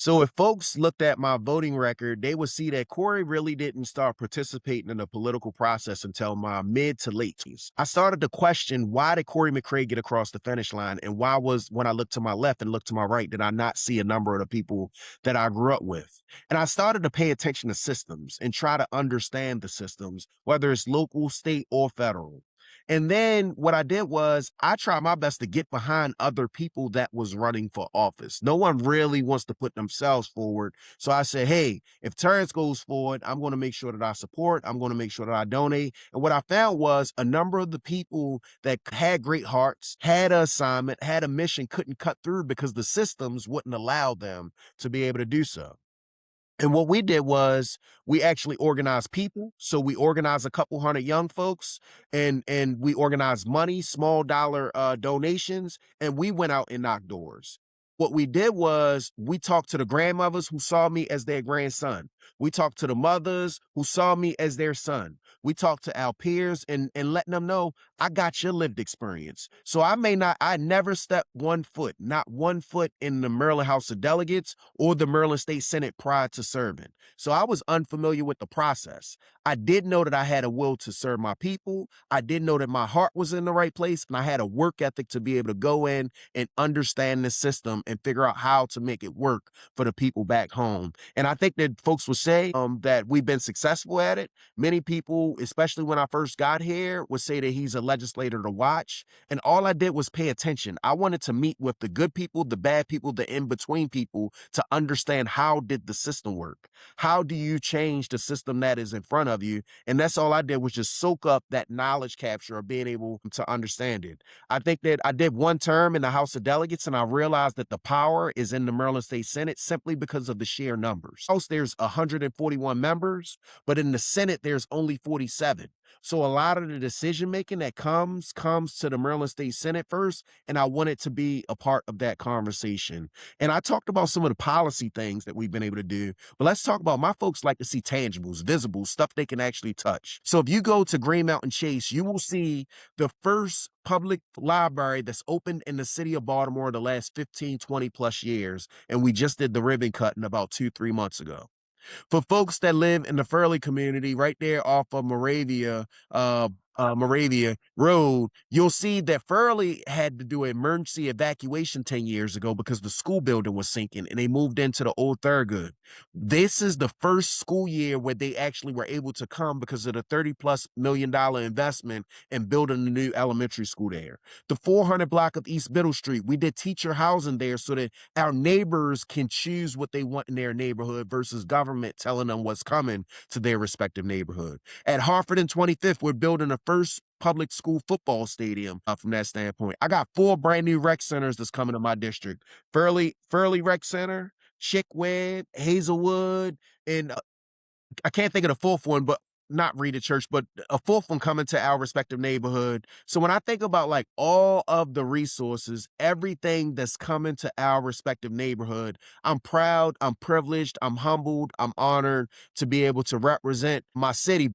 So if folks looked at my voting record, they would see that Corey really didn't start participating in the political process until my mid to late teens. I started to question, why did Cory McCray get across the finish line? And why was, when I looked to my left and looked to my right, did I not see a number of the people that I grew up with? And I started to pay attention to systems and try to understand the systems, whether it's local, state, or federal. And then what I did was I tried my best to get behind other people that was running for office. No one really wants to put themselves forward. So I said, hey, if Terrence goes forward, I'm going to make sure that I support. I'm going to make sure that I donate. And what I found was a number of the people that had great hearts, had an assignment, had a mission, couldn't cut through because the systems wouldn't allow them to be able to do so. And what we did was we actually organized people. So we organized a couple hundred young folks, and we organized money, small dollar donations, and we went out and knocked doors. What we did was we talked to the grandmothers who saw me as their grandson. We talked to the mothers who saw me as their son. We talked to our peers and letting them know I got your lived experience. So I never stepped one foot, not one foot in the Maryland House of Delegates or the Maryland State Senate prior to serving. So I was unfamiliar with the process. I did know that I had a will to serve my people. I did know that my heart was in the right place, and I had a work ethic to be able to go in and understand the system and figure out how to make it work for the people back home. And I think that folks would say that we've been successful at it. Many people, especially when I first got here, would say that he's a legislator to watch. And all I did was pay attention. I wanted to meet with the good people, the bad people, the in-between people to understand, how did the system work? How do you change the system that is in front of you? And that's all I did, was just soak up that knowledge capture of being able to understand it. I think that I did one term in the House of Delegates, and I realized that the power is in the Maryland State Senate simply because of the sheer numbers. House, there's 141 members, but in the Senate, there's only 47. So a lot of the decision making that comes to the Maryland State Senate first, and I wanted to be a part of that conversation. And I talked about some of the policy things that we've been able to do, but let's talk about, my folks like to see tangibles, visible stuff they can actually touch. So if you go to Green Mountain Chase, you will see the first public library that's opened in the city of Baltimore the last 15, 20 plus years. And we just did the ribbon cutting about 2, 3 months ago. For folks that live in the Furley community, right there off of Moravia Road, you'll see that Furley had to do an emergency evacuation 10 years ago because the school building was sinking, and they moved into the old Thurgood. This is the first school year where they actually were able to come because of the $30+ million investment in building the new elementary school there. The 400 block of East Middle Street, we did teacher housing there so that our neighbors can choose what they want in their neighborhood versus government telling them what's coming to their respective neighborhood. At Hartford and 25th, we're building the first public school football stadium from that standpoint. I got 4 brand new rec centers that's coming to my district. Furley Rec Center, Chickweb, Hazelwood, and I can't think of the fourth one, but not Rita Church, but a fourth one coming to our respective neighborhood. So when I think about like all of the resources, everything that's coming to our respective neighborhood, I'm proud, I'm privileged, I'm humbled, I'm honored to be able to represent my city.